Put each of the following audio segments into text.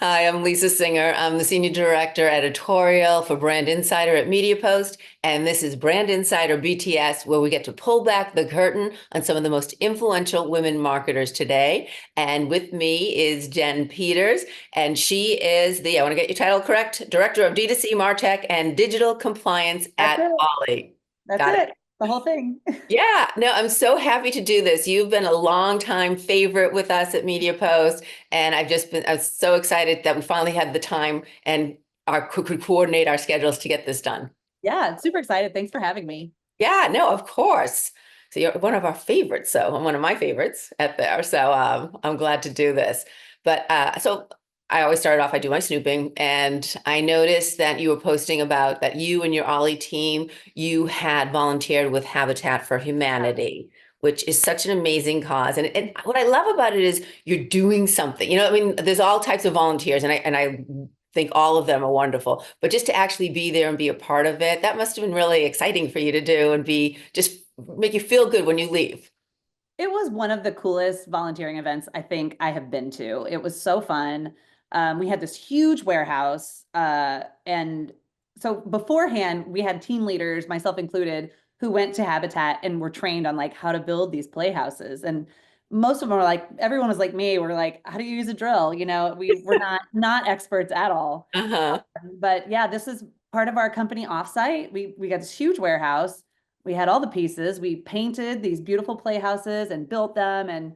Hi, I'm Lisa Singer. I'm the Senior Director Editorial for Brand Insider at MediaPost, and this is Brand Insider BTS, where we get to pull back the curtain on some of the most influential women marketers today. And with me is Jen Peters, and she is I want to get your title correct, Director of DTC, Martech, and Digital Compliance That's at it. Olly. That's Got it. it. The whole thing. Yeah, no, I'm so happy to do this. You've been a long-time favorite with us at MediaPost, and I was so excited that we finally had the time and could coordinate our schedules to get this done. Yeah, super excited. Thanks for having me. Yeah, no, of course. So you're one of our favorites, so I'm one of my favorites at there. So I'm glad to do this. But so I always start off, I do my snooping, and I noticed that you were posting about that you and your Ollie team, you had volunteered with Habitat for Humanity, which is such an amazing cause. And what I love about it is you're doing something. I mean, there's all types of volunteers, and I think all of them are wonderful. But just to actually be there and be a part of it, that must have been really exciting for you to do and be just make you feel good when you leave. It was one of the coolest volunteering events I think I have been to. It was so fun. We had this huge warehouse, and so beforehand, we had team leaders, myself included, who went to Habitat and were trained on like how to build these playhouses. And most of them were like, everyone was like me. We're like, how do you use a drill? We're not experts at all. Uh-huh. But yeah, this is part of our company offsite. We got this huge warehouse. We had all the pieces. We painted these beautiful playhouses and built them. And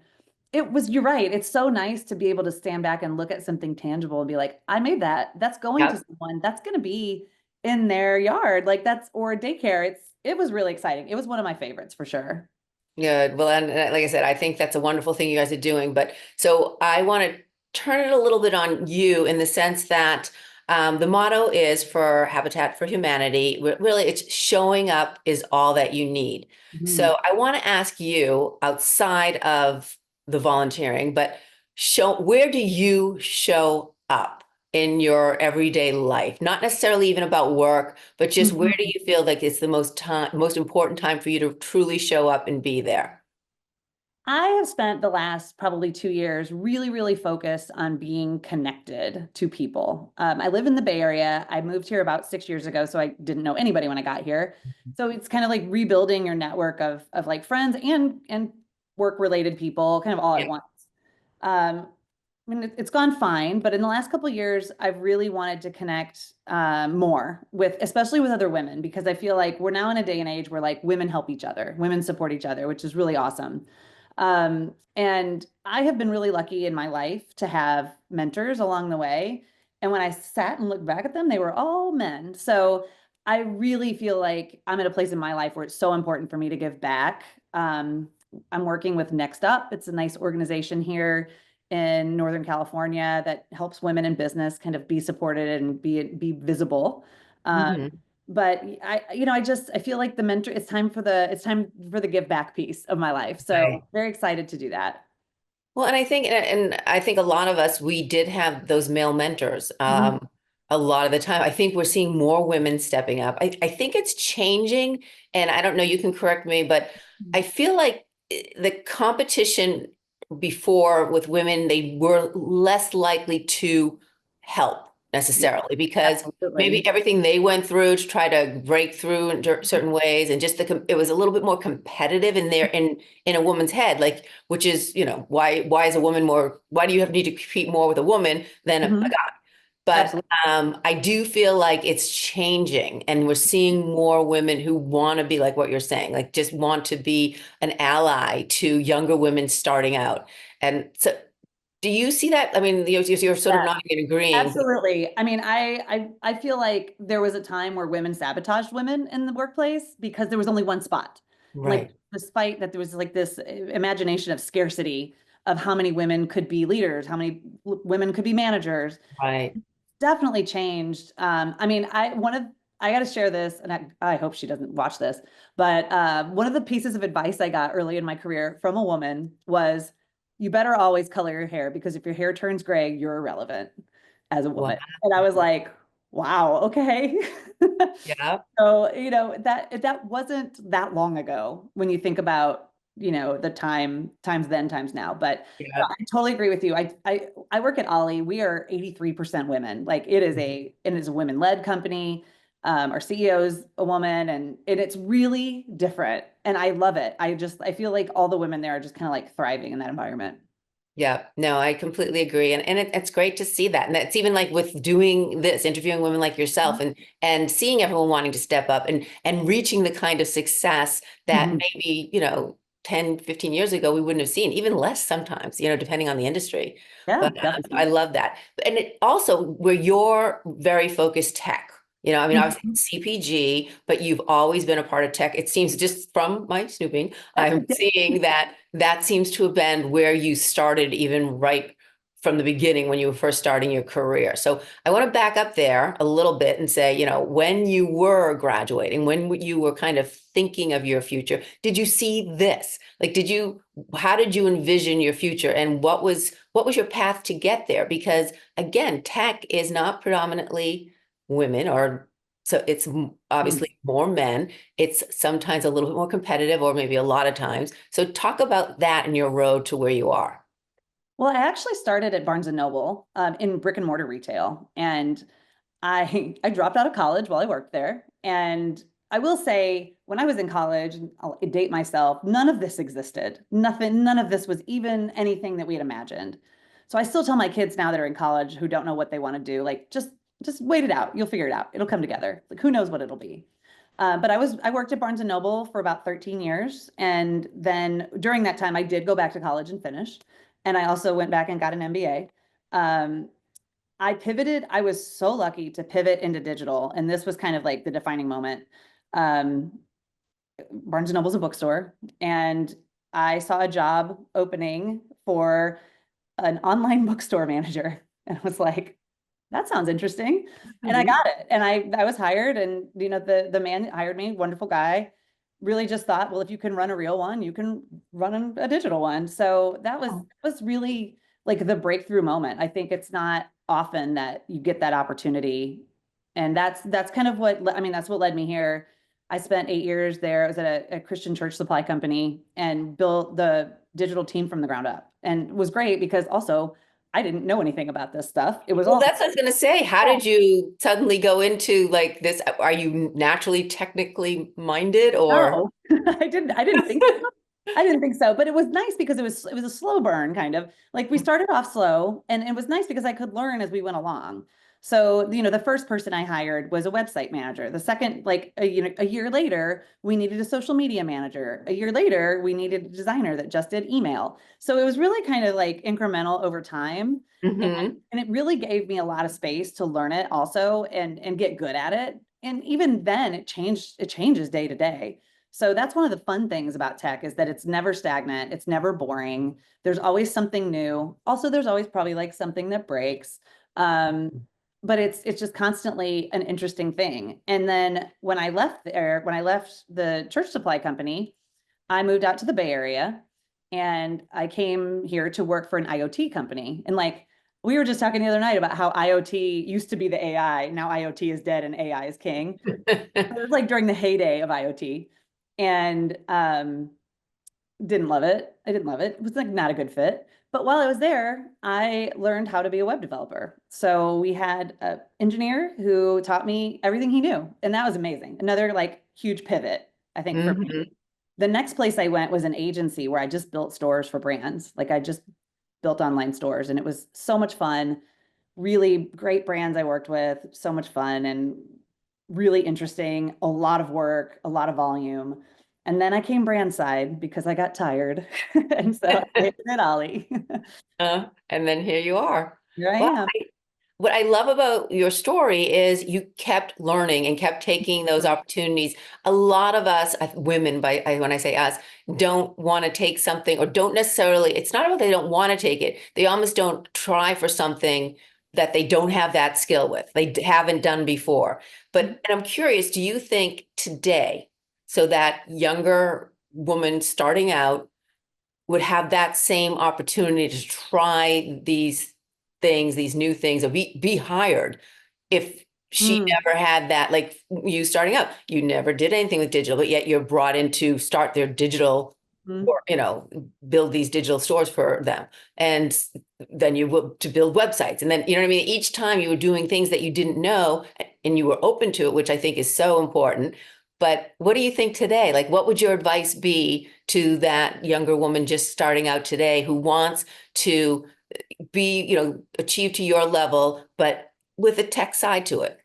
you're right. It's so nice to be able to stand back and look at something tangible and be like, I made that. That's going to Yep. someone. That's going to be in their yard. Like that's or a daycare. It was really exciting. It was one of my favorites for sure. Good. Well, and like I said, I think that's a wonderful thing you guys are doing. But so I want to turn it a little bit on you in the sense that the motto is for Habitat for Humanity. Really, it's showing up is all that you need. Mhm. So I want to ask you outside of the volunteering, but where do you show up in your everyday life? Not necessarily even about work, but just where do Mhm. you feel like it's the most important time for you to truly show up and be there? I have spent the last probably 2 years really, really focused on being connected to people. I live in the Bay Area. I moved here about 6 years ago, so I didn't know anybody when I got here. So it's kind of like rebuilding your network of like friends and work related people, kind of all at Yeah. once. Um, I mean, it's gone fine, but in the last couple of years, I've really wanted to connect more with, especially with other women, because I feel like we're now in a day and age where like women help each other, women support each other, which is really awesome. And I have been really lucky in my life to have mentors along the way. And when I sat and looked back at them, they were all men. So I really feel like I'm at a place in my life where it's so important for me to give back. I'm working with Next Up. It's a nice organization here in Northern California that helps women in business kind of be supported and be visible. Um, Mhm. but I feel like the mentor, it's time for the give back piece of my life. Right. So very excited to do that. Well, and I think a lot of us, we did have those male mentors Mhm. a lot of the time. I think we're seeing more women stepping up. I think it's changing, and I don't know, you can correct me, but I feel like the competition before with women, they were less likely to help Yeah, necessarily because maybe absolutely. everything they went through to try to break through in certain ways, and just it was a little bit more competitive in a woman's head, like which is, why is a woman more, why do you need to compete more with a woman than a Mhm. guy? But Absolutely. I do feel like it's changing, and we're seeing more women who want to be like what you're saying, like just want to be an ally to younger women starting out. And so, do you see that? I mean, you're sort of Yeah, nodding and agreeing. absolutely. I mean, I feel like there was a time where women sabotaged women in the workplace because there was only one spot. And like Right, despite that there was like this imagination of scarcity of how many women could be leaders, how many women could be managers, right. definitely changed. I mean, I got to share this, and I hope she doesn't watch this. But one of the pieces of advice I got early in my career from a woman was, "You better always color your hair because if your hair turns gray, you're irrelevant as a Wow. woman." And I was like, "Wow, okay." Yeah. So, that wasn't that long ago when you think about. the times then, times now. But Yeah. I totally agree with you. I work at Olly. We are 83% women. Like it is a women-led company. Our CEO is a woman, and it's really different. And I love it. I feel like all the women there are just kind of like thriving in that environment. Yeah, no, I completely agree. And it's great to see that. And it's even like with doing this, interviewing women like yourself and seeing everyone wanting to step up and reaching the kind of success that Mhm. maybe, 10, 15 years ago we wouldn't have seen, even less sometimes, depending on the industry. Yeah, But I definitely. love that. And it also where you're very focused tech. I mean, obviously Mhm. CPG, but you've always been a part of tech. It seems just from my snooping, I'm seeing that that seems to have been where you started even right from the beginning when you were first starting your career. So I want to back up there a little bit and say, when you were graduating, when you were kind of thinking of your future, did you see this? Like, how did you envision your future and what was your path to get there? Because again, tech is not predominantly women or so it's Mhm. obviously more men. It's sometimes a little bit more competitive, or maybe a lot of times. So talk about that in your road to where you are. Well, I actually started at Barnes and Noble in brick and mortar retail, and I dropped out of college while I worked there. And I will say, when I was in college, and I'll date myself, none of this existed. Nothing, none of this was even anything that we had imagined. So I still tell my kids now that are in college who don't know what they want to do, like just wait it out. You'll figure it out. It'll come together. Like who knows what it'll be. But I worked at Barnes and Noble for about 13 years, and then during that time, I did go back to college and finish, and I also went back and got an MBA. Um, I pivoted. I was so lucky to pivot into digital, and this was kind of like the defining moment. Um, Barnes and Noble's a bookstore, and I saw a job opening for an online bookstore manager, and I was like, that sounds interesting. And I Mhm. got it. And I was hired, and the man that hired me, wonderful guy, really just thought, well, if you can run a real one, you can run a digital one. So that was really like the breakthrough moment. I think it's not often that you get that opportunity. And that's kind of I mean, that's what led me here. I spent 8 years there. I was at a Christian church supply company and built the digital team from the ground up, and it was great because also I didn't know anything about this stuff. It was Well, all that's what I was going to say. How did you suddenly go into like this? Are you naturally technically minded or? no. I didn't think so. I didn't think so, but it was nice because it was a slow burn kind of. Like we started off slow, and it was nice because I could learn as we went along. So, the first person I hired was a website manager. The second, like a year later, we needed a social media manager. A year later, we needed a designer that just did email. So it was really kind of like incremental over time. And, Mhm. and it really gave me a lot of space to learn it also and get good at it. And even then it changes day to day. So that's one of the fun things about tech is that it's never stagnant, it's never boring. There's always something new. Also, there's always probably like something that breaks. Um, but it's just constantly an interesting thing. And then when I left the church supply company, I moved out to the Bay Area, and I came here to work for an IoT company. And like we were just talking the other night about how IoT used to be the AI. Now IoT is dead and AI is king. It was like during the heyday of IoT, and didn't love it. I didn't love it. It was like not a good fit. But while I was there, I learned how to be a web developer. So we had an engineer who taught me everything he knew, and that was amazing. Another like huge pivot, I think, for me. Mhm. The next place I went was an agency where I just built stores for brands. Like I just built online stores, and it was so much fun. Really great brands I worked with, so much fun and really interesting, a lot of work, a lot of volume. And then I came brand side because I got tired. And so I hit it Ollie. And then here you are. Here I Well, am. what I love about your story is you kept learning and kept taking those opportunities. A lot of us, women, when I say us, don't want to take something or don't necessarily, it's not about they don't want to take it. They almost don't try for something that they don't have that skill with, haven't done before. And I'm curious, do you think today, so that younger woman starting out would have that same opportunity to try these things, these new things, or be hired if she Mm. never had that, like you starting out, you never did anything with digital, but yet you're brought in to start their digital. Mhm. or, build these digital stores for them. And then you will to build websites. And then, you know what I mean? Each time you were doing things that you didn't know and you were open to it, which I think is so important. But what do you think today? Like, what would your advice be to that younger woman just starting out today who wants to be, achieve to your level, but with a tech side to it?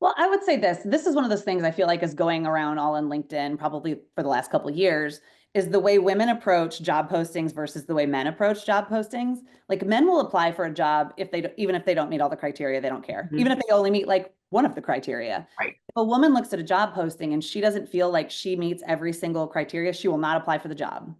Well, I would say this. This is one of those things I feel like is going around all on LinkedIn probably for the last couple of years is the way women approach job postings versus the way men approach job postings. Like men will apply for a job if they even if they don't meet all the criteria, they don't care. Even Mhm. if they only meet like one of the criteria. Right, If a woman looks at a job posting and she doesn't feel like she meets every single criteria, she will not apply for the job.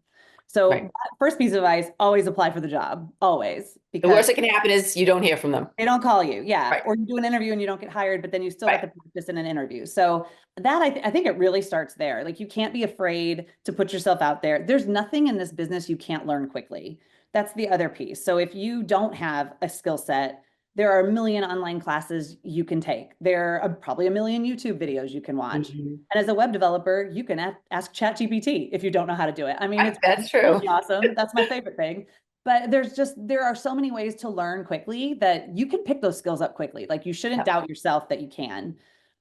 So, right. first piece of advice, always apply for the job, always, The because worst that can happen is you don't hear from them. they don't call you, yeah. Right, Or you do an interview and you don't get hired, but then you still got right. the practice in an interview. So that I think it really starts there. Like you can't be afraid to put yourself out there. There's nothing in this business you can't learn quickly. That's the other piece. So if you don't have a skill set, there are a million online classes you can take. There are probably a million YouTube videos you can watch. Mhm. And as a web developer, you can ask ChatGPT if you don't know how to do it. I mean, Right, it's that's really true. awesome. That's my favorite thing. But there are so many ways to learn quickly that you can pick those skills up quickly. Like you shouldn't Yep. doubt yourself that you can.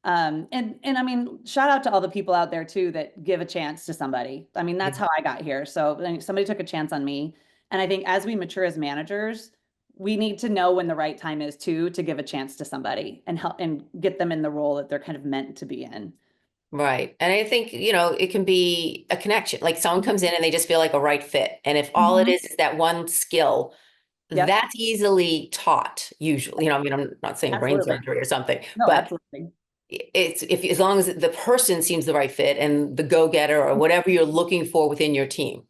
And I mean, shout out to all the people out there too that give a chance to somebody. I mean, that's how I got here. So I mean, somebody took a chance on me. And I think as we mature as managers, we need to know when the right time is too to give a chance to somebody and help and get them in the role that they're kind of meant to be in. Right. And I think, it can be a connection. Like someone comes in and they just feel like a right fit. And if all it Mhm. is that one skill, Yep, that's easily taught, usually. I mean, I'm not saying brain absolutely. surgery or something, No, but absolutely. it's if as long as the person seems the right fit and the go-getter or whatever you're looking for within your team.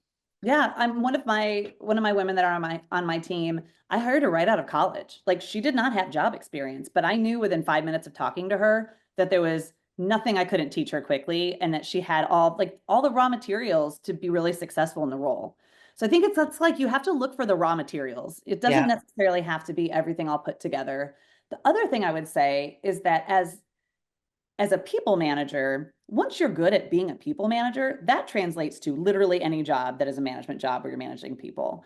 Yeah, I'm one of my women that are on my team. I hired her right out of college. Like she did not have job experience, but I knew within 5 minutes of talking to her that there was nothing I couldn't teach her quickly and that she had all the raw materials to be really successful in the role. So I think that's like you have to look for the raw materials. It doesn't Yeah. necessarily have to be everything all put together. The other thing I would say is that as a people manager, once you're good at being a people manager, that translates to literally any job that is a management job where you're managing people.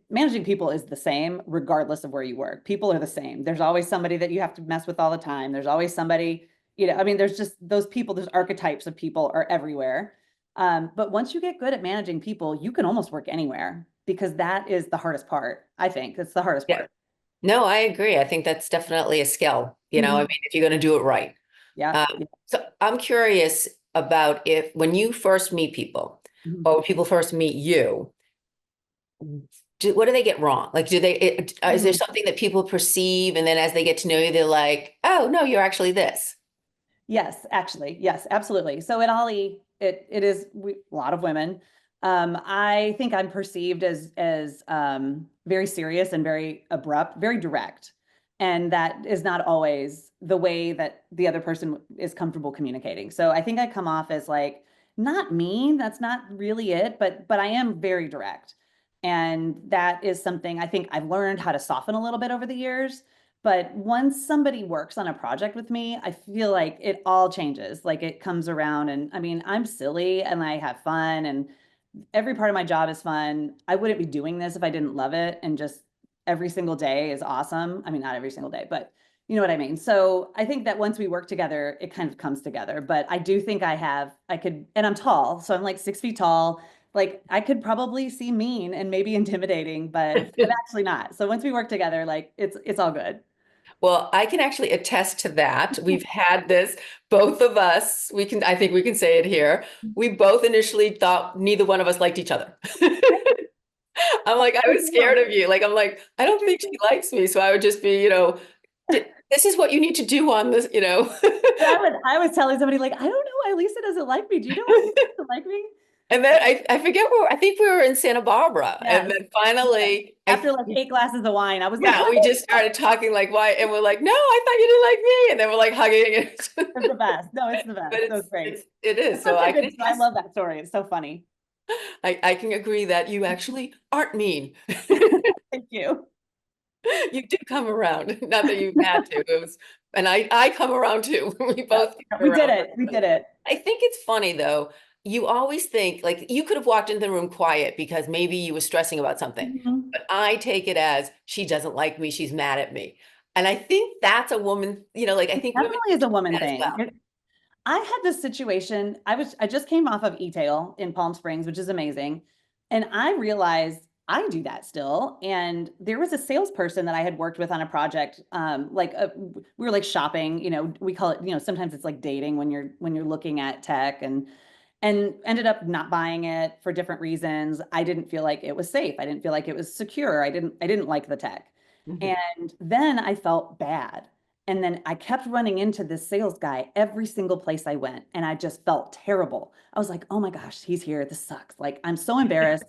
Managing people is the same regardless of where you work. People are the same. There's always somebody that you have to mess with all the time. There's always somebody, I mean, there's just those people, those archetypes of people are everywhere. But once you get good at managing people, you can almost work anywhere because that is the hardest part. I think that's the hardest Yeah. part. No, I agree. I think that's definitely a skill, I Mhm. mean, if you're going to do it right. Yeah. Um, so I'm curious about if when you first meet people Mhm. or when people first meet you, what do they get wrong? Like, is there Mhm. something that people perceive and then as they get to know you, they're like, oh, no, you're actually this. Yes, actually, yes, absolutely. So at Olly, it is a lot of women. I think I'm perceived as very serious and very abrupt, very direct, and that is not always the way that the other person is comfortable communicating. So I think I come off as like not mean. That's not really it, but I am very direct, and that is something I think I've learned how to soften a little bit over the years. But once somebody works on a project with me, I feel like it all changes. Like it comes around, and I mean, I'm silly and I have fun, and every part of my job is fun. I wouldn't be doing this if I didn't love it. And just every single day is awesome. I mean, not every single day, but you know what I mean? So I think that once we work together, it kind of comes together. But I do think I could, and I'm tall. So I'm like 6 feet tall. Like I could probably seem mean and maybe intimidating, but I'm actually not. So once we work together, like it's all good. Well, I can actually attest to that. We've had this, both of us, I think we can say it here. We both initially thought neither one of us liked each other. I'm like, I was scared of you. Like, I'm like, I don't think she likes me. So I would just be, this is what you need to do on this. But I was telling somebody like, I don't know why Lisa doesn't like me. Do you know why Lisa doesn't like me? And then I forget where, I think we were in Santa Barbara. And Yes. then Yeah. finally, After like 8 glasses of wine, I was like, yeah, what? we just started talking like, why? And we're like, no, I thought you didn't like me. And then we're like hugging. It's the best. No, it's the But best. That was great. it is. It's So such a I can good story. I attest, love that story. It's so funny. I can agree that you actually aren't mean. Thank you. You did come around. Not that you had to. It was, and I come around too. We Yeah. both Yeah, came we did around. it. We did it. I think it's funny though, you always think like you could have walked into the room quiet because maybe you were stressing about something. Mhm. But I take it as she doesn't like me, she's mad at me. And I think that's a woman, like I It think women definitely is a do woman that as thing. well. I had this situation. I just came off of e-tail in Palm Springs, which is amazing. And I realized I do that still. And there was a salesperson that I had worked with on a project. We were like shopping, we call it, sometimes it's like dating when you're looking at tech and ended up not buying it for different reasons. I didn't feel like it was safe. I didn't feel like it was secure. I didn't like the tech. Mhm. And then I felt bad. And then I kept running into this sales guy every single place I went. And I just felt terrible. I was like, oh my gosh, he's here. This sucks. Like, I'm so embarrassed.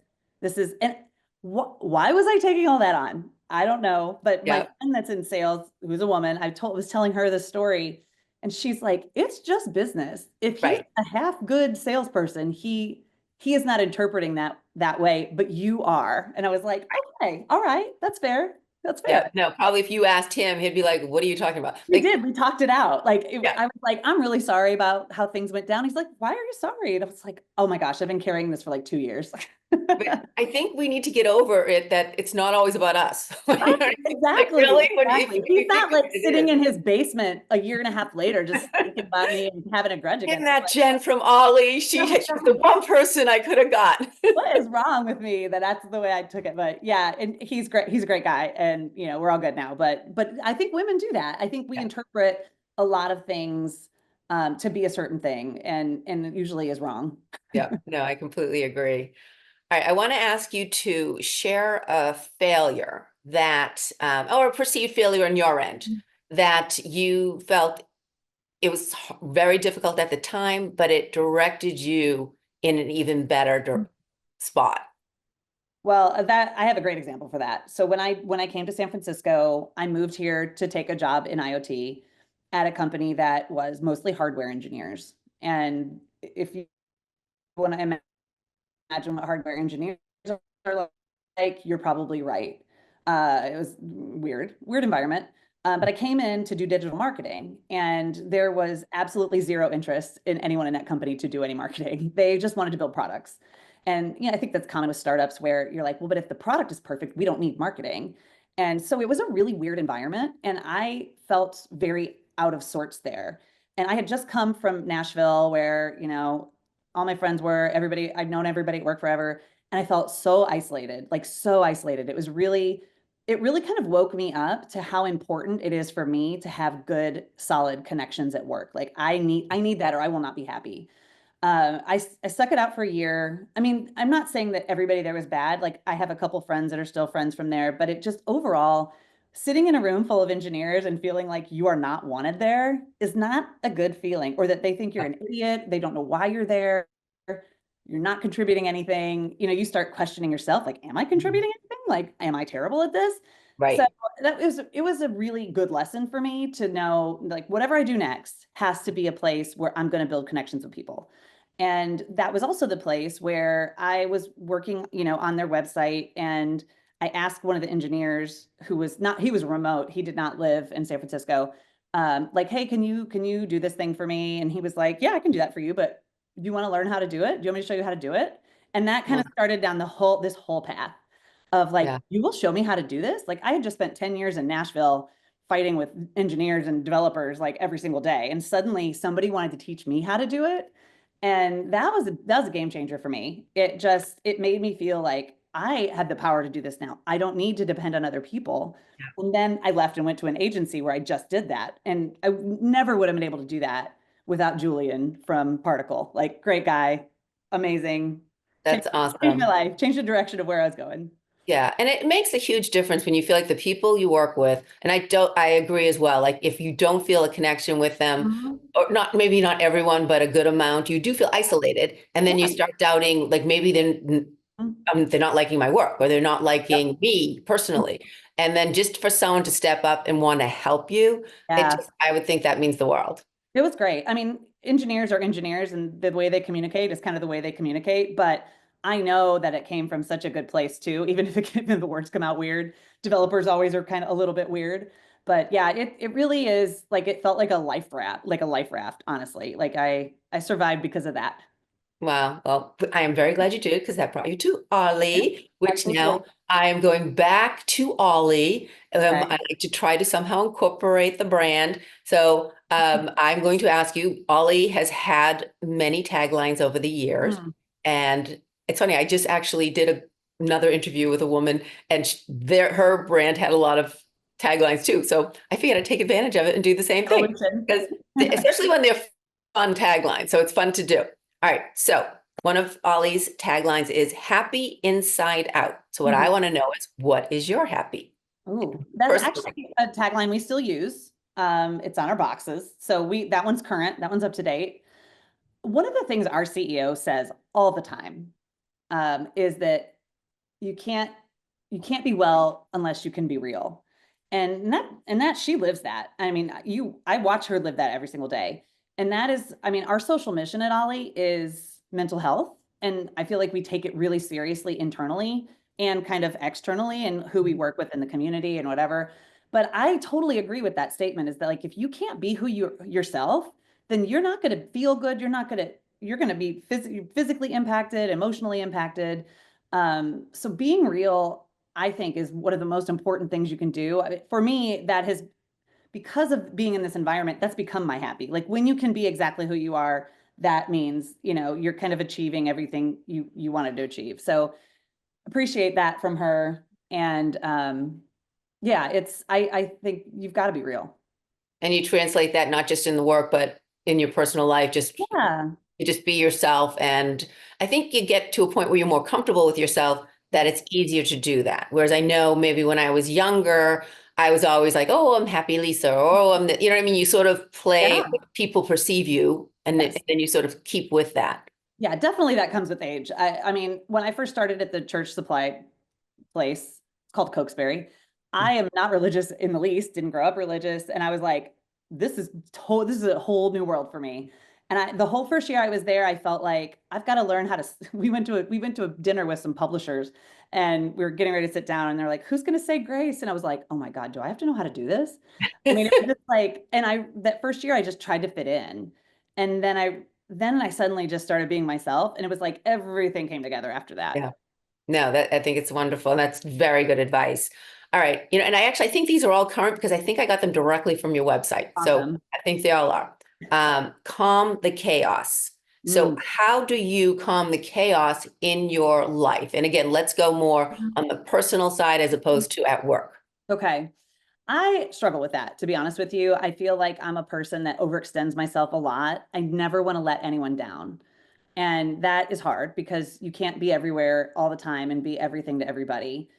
And why was I taking all that on? I don't know. But my Yeah, friend that's in sales, who's a woman, was telling her the story. And she's like, it's just business. If he's right. a half good salesperson, he is not interpreting that way, but you are. And I was like, okay, all right, that's fair. That's Yeah, fair. no, probably if you asked him, he'd be like, what are you talking about? We did. We talked it out. Yeah. I was like, I'm really sorry about how things went down. He's like, why are you sorry? And I was like, oh my gosh, I've been carrying this for like 2 years. But I think we need to get over it that it's not always about us. You know what I mean? Like Exactly. really, Exactly. when He's you think not of like it, sitting it in his basement a year and a half later, just thinking about me and having a grudge isn't against me. that Jen from Olly? She's the one person I could have got. What is wrong with me that that's the way I took it? But yeah, and he's great. He's a great guy, and we're all good now. But I think women do that. I think we Yeah, interpret a lot of things to be a certain thing, and it usually is wrong. yeah, no, I completely agree. All right, I want to ask you to share a failure or a perceived failure on your end that you felt it was very difficult at the time, but it directed you in an even better spot. Well, that I have a great example for that. So when I came to San Francisco, I moved here to take a job in IoT at a company that was mostly hardware engineers. And if you want to imagine what hardware engineers are like, you're probably right. It was weird environment. But I came in to do digital marketing, and there was absolutely zero interest in anyone in that company to do any marketing. They just wanted to build products. And I think that's common with startups where you're like, well, but if the product is perfect, we don't need marketing. And so it was a really weird environment, and I felt very out of sorts there. And I had just come from Nashville, where all my friends were, everybody, I'd known everybody at work forever. And I felt so isolated, like so isolated. It really kind of woke me up to how important it is for me to have good, solid connections at work. Like I need that or I will not be happy. I stuck it out for a year. I mean, I'm not saying that everybody there was bad. Like I have a couple friends that are still friends from there, but it just overall, sitting in a room full of engineers and feeling like you are not wanted there is not a good feeling, or that they think you're an idiot. They don't know why you're there. You're not contributing anything. You start questioning yourself, like, am I Mhm. contributing anything? Like, am I terrible at this? So Right. it was a really good lesson for me to know, like, whatever I do next has to be a place where I'm going to build connections with people. And that was also the place where I was working, on their website. And I asked one of the engineers he was remote. He did not live in San Francisco. Like, hey, can you do this thing for me? And he was like, yeah, I can do that for you, but do you want to learn how to do it? Do you want me to show you how to do it? And that kind Yeah. of started down this whole path of like, Yeah. you will show me how to do this. Like I had just spent 10 years in Nashville fighting with engineers and developers like every single day. And suddenly somebody wanted to teach me how to do it. And that was a game changer for me. It made me feel like I had the power to do this now. I don't need to depend on other people. And then I left and went to an agency where I just did that. And I never would have been able to do that without Julian from Particle. Like, great guy, amazing. Changed, That's changed my awesome. life, changed the direction of where I was going. Yeah, and it makes a huge difference when you feel like the people you work with, and I agree as well. Like if you don't feel a connection with them, Mhm. or not maybe not everyone, but a good amount, you do feel isolated. And then you Right. start doubting, like maybe they're not liking my work or they're not Yep. liking me personally. And then just for someone to step up and want to help you, Yeah. I would think that means the world. It was great. I mean, engineers are engineers, and the way they communicate is kind of the way they communicate. But I know that it came from such a good place too, even if even the words come out weird. Developers always are kind of a little bit weird. But yeah, it really is like it felt like a life raft, honestly. Like I survived because of that. Wow. Well, I am very glad you did because that brought you to Yeah, Ollie, which absolutely. now I am going back to Ollie. I Okay. like to try to somehow incorporate the brand. So I'm going to ask you, Ollie has had many taglines over the years. Mm. And it's funny, I just actually did another interview with a woman and her brand had a lot of taglines too. So I figured I'd take advantage of it and do the same thing. Evolution. Because especially when they're fun taglines. So it's fun to do. All right, so one of Ollie's taglines is happy inside out. So what I Mhm. want to know is what is your happy? Ooh, that's Personally. actually a tagline we still use. It's on our boxes. So that one's current, that one's up to date. One of the things our CEO says all the time, is that you can't you can't be well unless you can be real. And that she lives that. I mean, I watch her live that every single day. And that is, I mean, our social mission at Ollie is mental health. And I feel like we take it really seriously internally and kind of externally and who we work with in the community and whatever. But I totally agree with that statement is that like if you can't be who you yourself, then you're not going to feel good. You're going to be physically impacted, emotionally impacted. So being real, I think, is one of the most important things you can do. I mean, for me, that has, because of being in this environment, that's become my happy. Like when you can be exactly who you are, that means, you're kind of achieving everything you wanted to achieve. So appreciate that from her. And yeah, I think you've got to be real. And you translate that not just in the work, but in your personal life, Yeah. just be yourself. And I think you get to a point where you're more comfortable with yourself that it's easier to do that. Whereas I know maybe when I was younger, I was always like, oh, I'm happy Lisa, or oh, you know what I mean? You sort of play, Yeah. people perceve you, and Yes. then you sort of keep with that. Yeah, definitely that comes with age. I mean, when I first started at the church supply place. It's called Cokesbury. I am not religious in the least, didn't grow up religious. And I was like, this is a whole new world for me. And the whole first year I was there, I felt like I've got to learn how to, we went to a dinner with some publishers and we were getting ready to sit down and they're like, who's going to say grace? And I was like, oh my God, do I have to know how to do this? I mean, it was just like, that first year I just tried to fit in. And then I suddenly just started being myself. And it was like everything came together after that. Yeah. No, that I think it's wonderful. And that's very good advice. All right. And I think these are all current because I think I got them directly from your website. So Awesome. I think they all are. Calm the chaos. So Mm. how do you calm the chaos in your life? And again, let's go more on the personal side as opposed to at work. Okay. I struggle with that, to be honest with you. I feel like I'm a person that overextends myself a lot. I never want to let anyone down. And that is hard because you can't be everywhere all the time and be everything to everybody.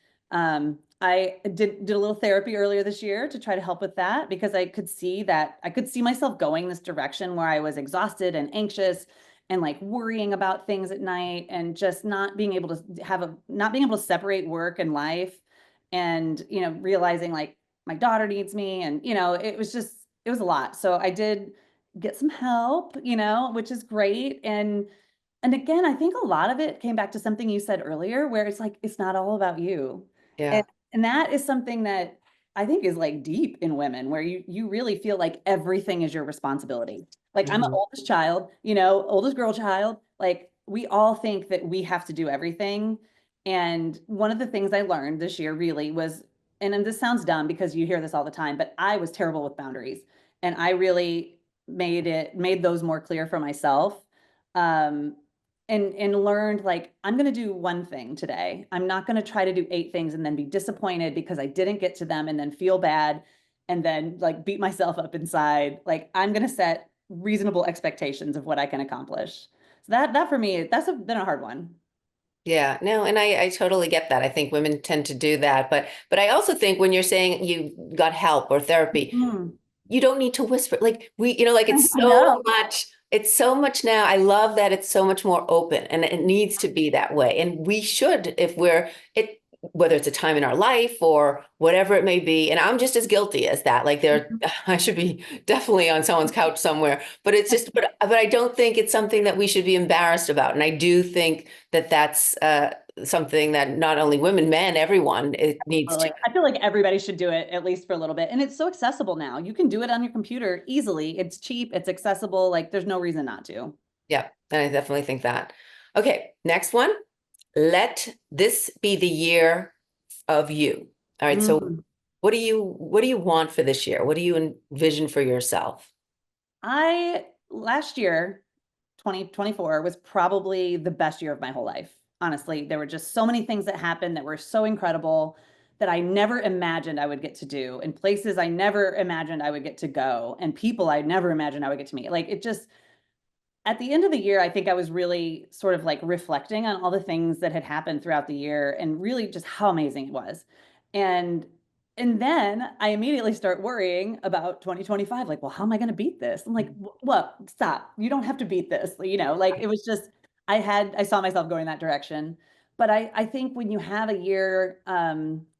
I did a little therapy earlier this year to try to help with that because I could see myself going this direction where I was exhausted and anxious and like worrying about things at night and just not being able to separate work and life and realizing like my daughter needs me and it was a lot. So I did get some help, which is great. And again, I think a lot of it came back to something you said earlier, where it's like it's not all about you. And Yeah. and that is something that I think is like deep in women, where you really feel like everything is your responsibility. Like I'm an Mhm. oldest child, oldest girl child. Like we all think that we have to do everything. And one of the things I learned this year really was, and this sounds dumb because you hear this all the time, but I was terrible with boundaries. And I really made those more clear for myself. Um, and learned like I'm going to do one thing today. I'm not going to try to do eight things and then be disappointed because I didn't get to them and then feel bad and then like beat myself up inside. Like I'm going to set reasonable expectations of what I can accomplish. So that for me, been a hard one. Yeah, no, and I totally get that. I think women tend to do that, but I also think when you're saying you got help or therapy, Mm. you don't need to whisper. Like like I know. it's so much now. I love that it's so much more open and it needs to be that way. And we should, if whether it's a time in our life or whatever it may be. And I'm just as guilty as that. Like I should be definitely on someone's couch somewhere, but it's just, but I don't think it's something that we should be embarrassed about. And I do think that that's, something that not only women, men, everyone, it needs to. Totally. I feel like everybody should do it at least for a little bit. And it's so accessible now. You can do it on your computer easily. It's cheap, it's accessible. Like there's no reason not to. Yeah, and I definitely think that. Okay, next one. Let this be the year of you. All right, so Mm. what do you want for this year? What do you envision for yourself? I last year, 2024 was probably the best year of my whole life. Honestly, there were just so many things that happened that were so incredible that I never imagined I would get to do, and places I never imagined I would get to go, and people I never imagined I would get to meet. Like it just at the end of the year, I think I was really sort of like reflecting on all the things that had happened throughout the year and really just how amazing it was. And and then I immediately start worrying about 2025. Like, well, how am I going to beat this? I'm like, what? Stop. You don't have to beat this. Like it was just, I saw myself going that direction. But I think when you have a year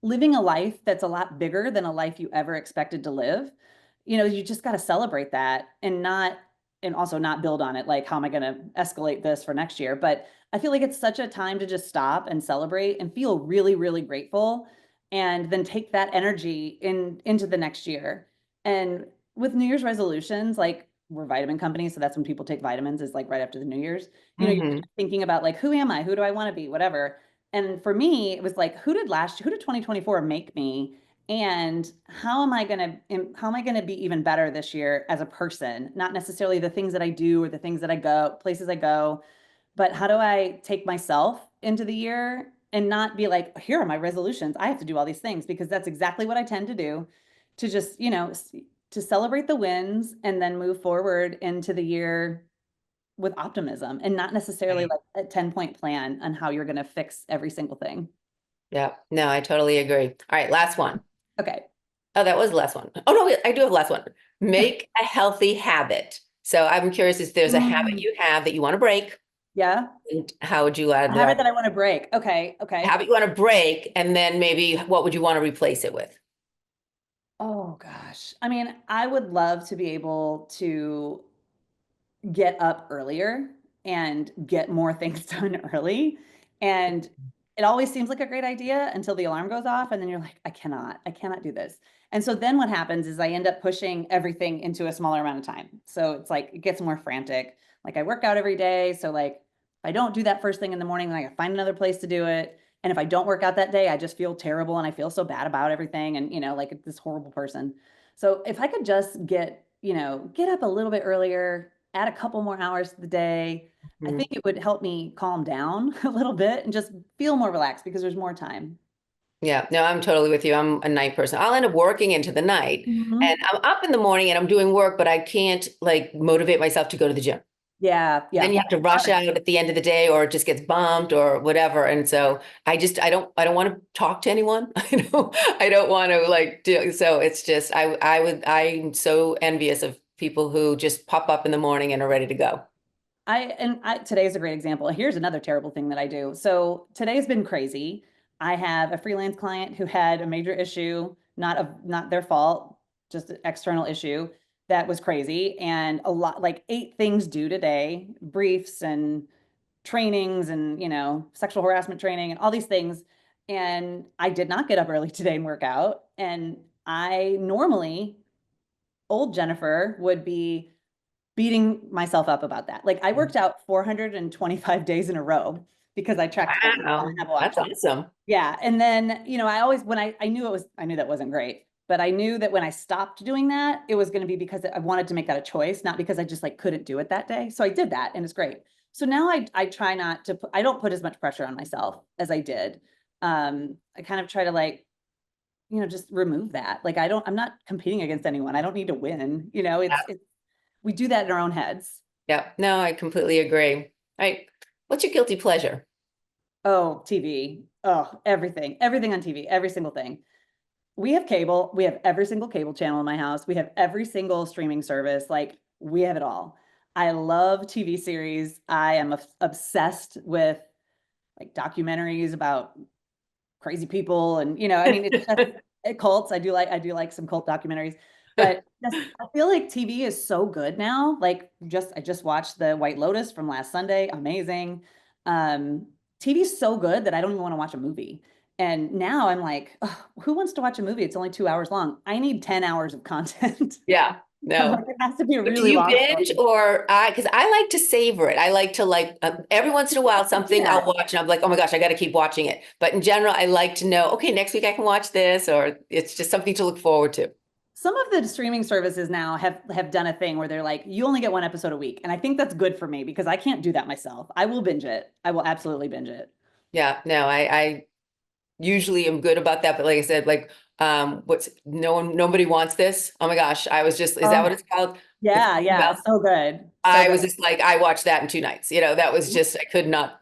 living a life that's a lot bigger than a life you ever expected to live, you just got to celebrate that and also not build on it. Like, how am I going to escalate this for next year? But I feel like it's such a time to just stop and celebrate and feel really, really grateful and then take that energy into the next year. And with New Year's resolutions, like we're vitamin companies, so that's when people take vitamins is like right after the New Year's. You're Hmm. thinking about like, who am I? Who do I want to be? Whatever. And for me, it was like, who did 2024 make me? And how am I going to be even better this year as a person? Not necessarily the things that I do or the things that I go, places I go, but how do I take myself into the year and not be like, here are my resolutions. I have to do all these things because that's exactly what I tend to do to just, to celebrate the wins and then move forward into the year with optimism and not necessarily Right. like a 10-point plan on how you're going to fix every single thing. Yeah, no, I totally agree. All right, last one. Okay. Oh, that was the last one. Oh, no, wait, I do have the last one. Make a healthy habit. So I'm curious if there's a habit Mm, you have that you want to break, yeah. and how would you A add habit that? that I want to break. Okay. Okay. Habit you want to break, and then maybe what would you want to replace it with? Oh gosh. I mean, I would love to be able to get up earlier and get more things done early. And it always seems like a great idea until the alarm goes off. And then you're like, I cannot do this. And so then what happens is I end up pushing everything into a smaller amount of time. So it's like it gets more frantic. Like I work out every day. So like if I don't do that first thing in the morning, then I gotta find another place to do it. And if I don't work out that day, I just feel terrible and I feel so bad about everything and like this horrible person. So if I could just get up a little bit earlier, add a couple more hours to the day, I Mhm. think it would help me calm down a little bit and just feel more relaxed because there's more time. Yeah, no, I'm totally with you. I'm a night person. I'll end up working into the night, and Mhm. I'm up in the morning and I'm doing work, but I can't like motivate myself to go to the gym. Yeah, Then yeah. you have to rush out at the end of the day, or it just gets bumped or whatever. And so I don't want to talk to anyone. I don't want to like do, so it's just, I'm so envious of people who just pop up in the morning and are ready to go. Today is a great example. Here's another terrible thing that I do. So today's been crazy. I have a freelance client who had a major issue, not their fault, just an external issue that was crazy, and a lot like eight things due today, briefs and trainings and sexual harassment training and all these things. And I did not get up early today and work out. And I normally, old Jennifer would be beating myself up about that. Like I worked out 425 days in a row because I tracked every on Wow, Apple Watch. that's awesome. Yeah. And then, I always, when I knew that wasn't great, but I knew that when I stopped doing that, it was going to be because I wanted to make that a choice, not because I just like couldn't do it that day. So I did that and it's great. So now I try not to I don't put as much pressure on myself as I did. I kind of try to like, just remove that. Like I'm not competing against anyone. I don't need to win. We do that in our own heads. Yeah, no, I completely agree. All right. What's your guilty pleasure? Oh, TV. Oh, everything on TV, every single thing. We have cable. We have every single cable channel in my house. We have every single streaming service. Like we have it all. I love TV series. I am obsessed with like documentaries about crazy people and I mean it's just cults. I do like some cult documentaries, but just I feel like TV is so good now. Like I just watched the White Lotus from last Sunday. Amazing. Um, TV is so good that I don't even want to watch a movie. And now I'm like, "Ugh, who wants to watch a movie? It's only 2 hours long. I need 10 hours of content." Yeah. I'm No. like, it has to be a Do really you long binge story. or because I like to savor it. I like to every once in a while something Yeah. I'll watch and I'm like, oh my gosh, I got to keep watching it. But in general, I like to know, okay, next week I can watch this, or it's just something to look forward to. Some of the streaming services now have done a thing where they're like, you only get one episode a week. And I think that's good for me because I can't do that myself. I will binge it. I will absolutely binge it. Yeah, no, I usually am good about that. But like I said, what's nobody wants this. Oh my gosh, I was just, is that what Oh, it's called? With yeah, yeah. Bell. So good. So I good. was just like, I watched that in 2 nights. That was just, I could not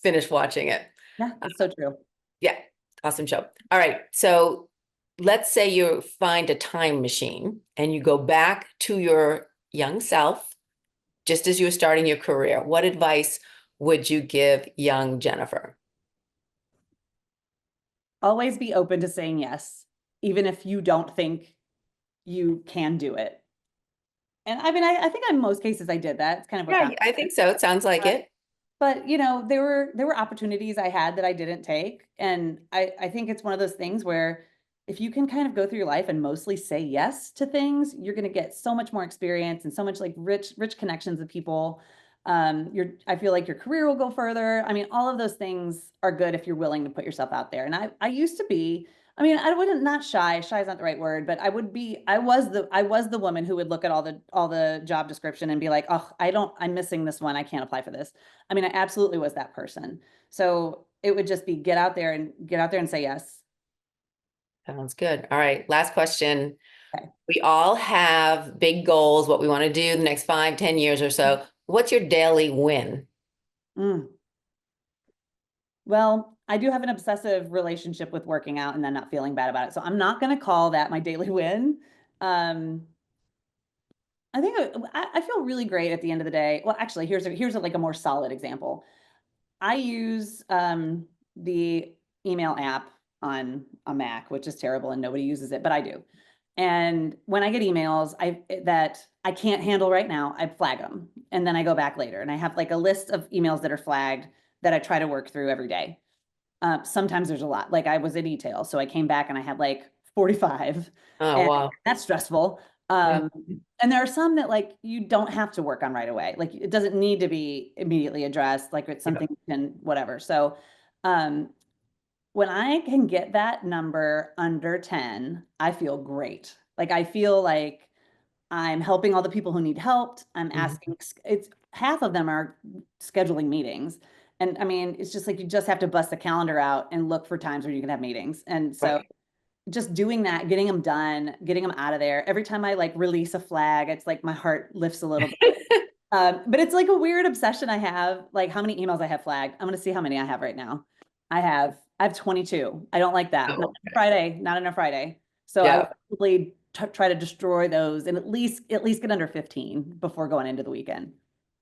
finish watching it. Yeah, that's so true. Yeah, awesome show. All right, so let's say you find a time machine and you go back to your young self, just as you were starting your career. What advice would you give young Jennifer? Always be open to saying yes, even if you don't think you can do it. And I mean, I think in most cases I did that. It's kind of what Yeah, got I think so. It sounds like me. it. But there were opportunities I had that I didn't take. And I think it's one of those things where if you can kind of go through your life and mostly say yes to things, you're going to get so much more experience and so much like rich connections with people. I feel like your career will go further. I mean, all of those things are good if you're willing to put yourself out there. And I used to be, I mean, I wouldn't not shy. Shy is not the right word, but I was the woman who would look at all the job description and be like, oh, I'm missing this one. I can't apply for this. I mean, I absolutely was that person. So it would just be get out there and say yes. Sounds good. All right, last question. Okay. We all have big goals, what we want to do the next 5, 10 years or so. What's your daily win? Mm. Well, I do have an obsessive relationship with working out and then not feeling bad about it. So I'm not going to call that my daily win. Um, I think I feel really great at the end of the day. Well, actually, here's like a more solid example. I use the email app on a Mac, which is terrible and nobody uses it, but I do. And when I get emails that I can't handle right now, I flag them and then I go back later. And I have like a list of emails that are flagged that I try to work through every day. Sometimes there's a lot. Like I was at e-tail, so I came back and I had like 45, Oh, and wow. that's stressful. Mhm. And there are some that like you don't have to work on right away. Like it doesn't need to be immediately addressed. Like it's Yeah. something you can whatever. So um, when I can get that number under 10, I feel great. Like I feel like I'm helping all the people who need help. I'm Mhm. asking, it's half of them are scheduling meetings. And I mean, it's just like you just have to bust the calendar out and look for times where you can have meetings. And so Right. just doing that, getting them done, getting them out of there. Every time I like release a flag, it's like my heart lifts a little bit. But it's like a weird obsession I have, like how many emails I have flagged. I'm gonna see how many I have right now. I have 22. I don't like that. Not Oh, on a okay. Friday, not on a Friday. So I would Yeah. probably try to destroy those and at least get under 15 before going into the weekend.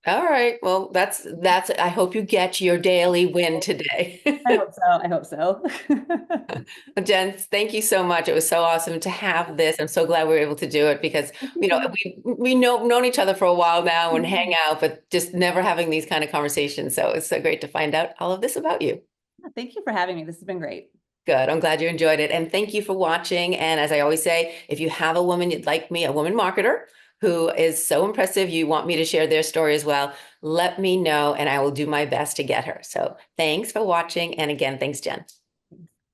All right. Well, I hope you get your daily win today. I hope so. I hope so. Well, Jen, thank you so much. It was so awesome to have this. I'm so glad we were able to do it because, Thank you so much. we known each other for a while now and hang out, but just never having these kind of conversations. So it's so great to find out all of this about you. Thank you for having me. This has been great. Good. I'm glad you enjoyed it. And thank you for watching. And as I always say, if you have a woman you'd like me, a woman marketer who is so impressive, you want me to share their story as well, let me know and I will do my best to get her. So thanks for watching. And again, thanks, Jen.